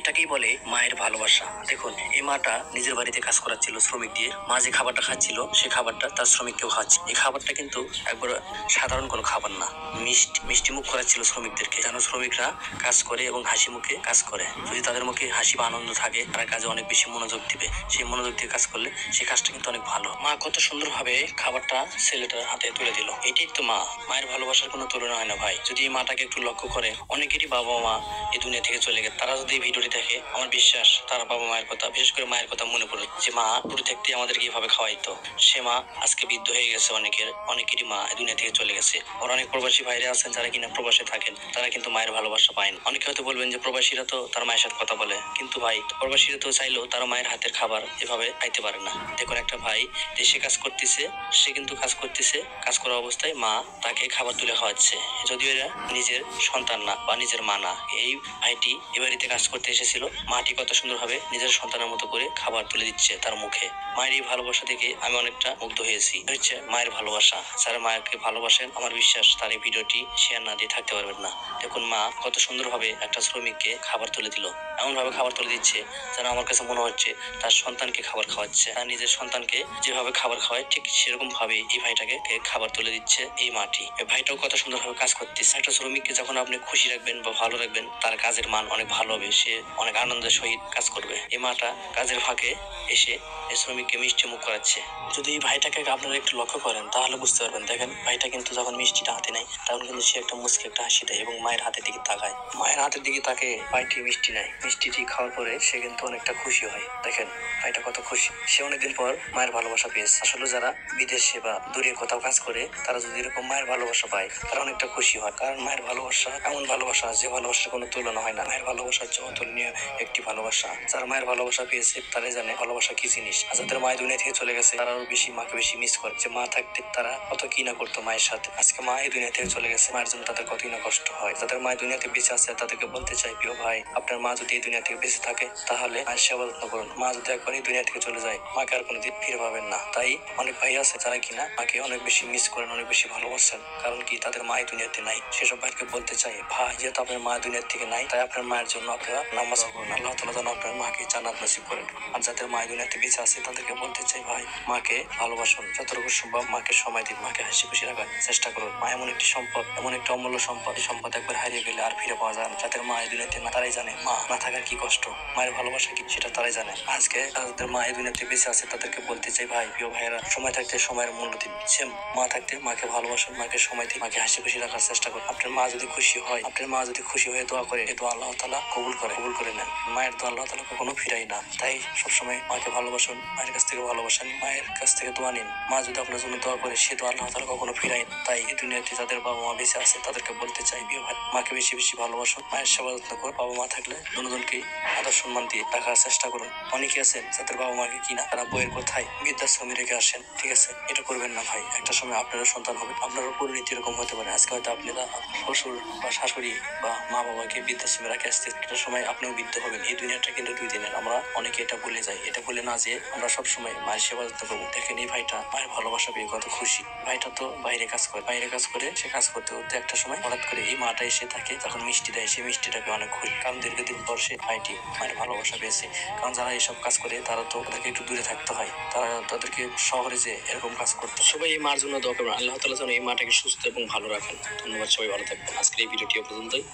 এটাকেই বলে মায়ের ভালোবাসা। দেখুন, এই মাটা নিজের বাড়িতে কাজ করাচ্ছিল শ্রমিক দিয়ে। মা যে খাবারটা খাচ্ছিল সেই খাবারটা তার শ্রমিককেও খাচ্ছে। এই খাবারটা কিন্তু একবার সাধারণ কোনো খাবার না, মিষ্টি মিষ্টি মুখ করাচ্ছিল শ্রমিকদেরকে, যেন শ্রমিকরা কাজ করে এবং হাসি মুখে কাজ করে। যদি তাদের মুখে হাসি বা আনন্দ থাকে তারা কাজে অনেক বেশি মনোযোগ দিবে। সেই মনোযোগ দিয়ে কাজ করলে সেই কাজটা কিন্তু অনেক ভালো। মা কত সুন্দরভাবে খাবারটা ছেলেটার হাতে তুলে দিল। এটাই তো মা, মায়ের ভালোবাসার কোনো তুলনা হয় না ভাই। যদি এই মাটাকে একটু লক্ষ্য করে, অনেকেরই বাবা মা এই দুনিয়া থেকে চলে গেছে। তারা যদি এই ভিডিওটি দেখে, আমার বিশ্বাস তারা বাবা মায়ের কথা, বিশেষ করে মায়ের কথা মনে পড়ে, যে মা পুরো থাকতে আমাদেরকে এইভাবে খাওয়াইতো। সে মা আজকে বৃদ্ধ হয়ে গেছে। অনেকেরই মা এই দুনিয়া থেকে চলে গেছে। আর অনেক প্রবাসী ভাইরা আছেন যারা কিনা প্রবাসে থাকেন, তারা কিন্তু মায়ের ভালোবাসা পায় না। অনেকে হয়তো বলবেন যে প্রবাসীরা তো তার মায়ের সাথে কথা বলে, কিন্তু ভাই প্রবাসীরা তো চাইলেও তার মায়ের হাতের খাবার এভাবে খাইতে পারে না। দেখুন, একটা ভাই দেশে কাজ করতেছে, সে কিন্তু কাজ করতেছে, কাজ করা অবস্থায় মা তাকে খাবার তুলে খাওয়াচ্ছে, যদিও এরা নিজের সন্তান না বা নিজের মা না। এই ভাইটি এ বাড়িতে কাজ করতে এসেছিল, মাটি কত সুন্দরভাবে নিজের সন্তানের মতো করে খাবার তুলে দিচ্ছে তার মুখে। মায়ের এই ভালোবাসা দেখে আমি অনেকটা মুগ্ধ হয়েছি। হচ্ছে মায়ের ভালোবাসা। যারা মায়েরকে ভালোবাসেন, আমার বিশ্বাস তার এই ভিডিওটি শেয়ার না দিয়ে থাকতে পারবেন না। দেখুন, মা কত সুন্দরভাবে একটা শ্রমিককে খাবার তুলে দিল। এমন ভাবে খাবার তুলে দিচ্ছে যেন আমার কাছে মনে হচ্ছে তার সন্তানকে খাবার খাওয়াচ্ছে। তার নিজের সন্তানকে যেভাবে খাবার খাওয়ায়, ঠিক সেরকম ভাবে এই ভাইটাকে খাবার তুলে দিচ্ছে এই মাটি। এই ভাইটাও কত সুন্দরভাবে কাজ করতেছে। একটা শ্রমিককে যখন আপনি খুশি রাখবেন বা ভালো রাখবেন, তার কাজের মান অনেক ভালো হবে, সে অনেক আনন্দের সহিত কাজ করবে। এই মাটা কাজের ফাঁকে এসে এই শ্রমিককে মিষ্টি মুখ করাচ্ছে। যদি এই ভাইটাকে আপনারা একটু লক্ষ্য করেন তাহলে বুঝতে পারবেন। দেখেন, ভাইটা কিন্তু যখন মিষ্টিটা হাতে নেয় তখন কিন্তু সে একটা মুচকি একটা হাসি দেয় এবং মায়ের হাতের দিকে তাকায়। মায়ের হাতের দিকে তাকে ভাইটি মিষ্টি নেয়। মিষ্টিটি খাওয়ার পরে সে কিন্তু অনেকটা খুশি হয়। দেখেন ভাইটা কত খুশি, সে অনেকদিন পর মায়ের ভালোবাসা পেয়েছে। আসলে যারা বিদেশে বা দূরে কোথাও কাজ করে, তারা যদি এরকম মায়ের ভালোবাসা পায় তারা অনেকটা খুশি হয়। কারণ মায়ের ভালোবাসা এমন ভালোবাসা যে ভালোবাসার কোনো তুলনা হয় না। মায়ের ভালোবাসা হচ্ছে অতুলনীয় একটি ভালোবাসা। যারা মায়ের ভালোবাসা পেয়েছে তারাই জানে ভালোবাসা কি জিনিস। আর যাদের মায়ের দুনিয়া থেকে চলে গেছে তারা আরো বেশি মাকে বেশি মিস করে। যে মা থাকতে তারা কত কি না করতো মায়ের সাথে। আজকে মা এই দুনিয়া থেকে চলে গেছে, মায়ের জন্য তাদের কতই না কষ্ট হয়। যাদের মায়ের দুনিয়াতে বেঁচে আছে তাদেরকে বলতে চাই, প্রিয় ভাই, আপনার মা যদি এই দুনিয়া থেকে বেঁচে থাকে তাহলে মায়ের সেবা যত্ন করুন। মা যদি একবার এই দুনিয়া থেকে চলে যায়, মাকে আর কোনোদিন ফিরে পাবেন না। তাই অনেক ভাই আছে যারা কিনা মাকে অনেক বেশি মিস করেন, অনেক বেশি ভালোবাসেন, কারণ কি তাদের মা এই দুনিয়াতে নাই। সেসব ভাইকে বলতে চাই, ভাই যেহেতু আপনার মা দুনিয়ার থেকে নাই, তাই আপনার মায়ের জন্য আপনারা নামাজ পড়ুন। আল্লাহ তাআলা যেন আপনার মাকে জান্নাত নসিব করেন। আর যাদের মা এই দুনিয়াতে বেঁচে আছে তাদেরকে বলতে চাই, ভাই মাকে ভালোবাসুন, যতটুকু সম্ভব মাকে সময় দিন, মাকে হাসি খুশি রাখার চেষ্টা করুন। মা এমন একটি সম্পদ, এমন একটা অমূল্য সম্পদ, এই সম্পদ একবার হারিয়ে গেলে আর ফিরে পাওয়া যায় না। যাদের মা এই দুনিয়াতে না, তারাই জানে মা না থাকার কি কষ্ট, মায়ের ভালোবাসা কি সেটা তারাই জানে। আজকে যাদের মা এই দুনিয়াতে বেঁচে আছে তাদেরকে বলতে চাই, ভাই প্রিয় ভাইয়েরা, সময় থাকতে সময়ের মূল্য দিন। সে মা থাকতে মাকে ভালোবাসুন, মাকে সময় দিন, মাকে হাসি খুশি রাখার চেষ্টা করুন। আপনার মা যদি খুশি হয়, আপনার মা যদি খুশি হয়ে দোয়া করে, এই দোয়া আল্লাহ তাআলা কবুল করে নেন। মায়ের দোয়া আল্লাহ তাআলা কখনো ফিরাই না। তাই সবসময় মাকে ভালোবাসুন, মায়ের কাছ থেকে ভালোবাসেন, মায়ের কাছ থেকে দোয়া নিন। মা যদি আপনার জন্য দোয়া করে, সে দোয়া আল্লাহ তাআলা কখনো ফিরাই না। তাই এই দুনিয়াতে যাদের বাবা মা বেঁচে আছে তাদেরকে বলতে চাই, প্রিয় ভাই, মাকে বেশি বেশি ভালোবাসুন, মায়ের সেবা যত্ন করুন। বাবা মা থাকলে দুজনকেই আদর সম্মান দিয়ে রাখার চেষ্টা করুন। অনেকে আছেন যাদের বাবা মাকে কিনা তারা বইয়ের কোথায় বৃদ্ধাশ্রমে রেখে আসেন, ঠিক আছে? এটা করবেন না ভাই। একটা সময় আপনারও সন্তান হবে, আপনারও পরিণতি এরকম হতে পারে। আজকে হয়তো আপনারা শ্বশুর বা শাশুড়ি বা মা বাবাকে বৃদ্ধাশ্রমে রাখে আসতে, একটা সময় আপনিও বৃদ্ধ হবেন। এই দুনিয়াটা কিন্তু 2 দিনের। আমরা অনেকে এটা ভুলে যাই। এটা ভুলে না যে আমরা সবসময় মায়ের সেবা যত্ন করবো। দেখেন এই ভাইটা মায়ের ভালোবাসা পেয়ে কত খুশি। ভাইটা তো বাইরে কাজ করে, সে কাজ করতে করতে একটা সময় হঠাৎ করে এই মাটা এসে থাকে, তখন মিষ্টি দেয়। সে মিষ্টিটাকে অনেক খুশি, কারণ দীর্ঘদিন পর সে ভাইটি মায়ের ভালোবাসা পেয়েছে। কারণ যারা এইসব কাজ করে তারা তো তাদেরকে একটু দূরে থাকতে হয়, তাদেরকে শহরে যে এরকম কাজ করতে। সবাই এই মার জন্য দোয়া করবেন, আল্লাহ তাআলা যেন এই মাটাকে সুস্থ এবং ভালো রাখেন। ধন্যবাদ, সবাই ভালো থাকবেন। আজকের এই ভিডিওটি পর্যন্তই।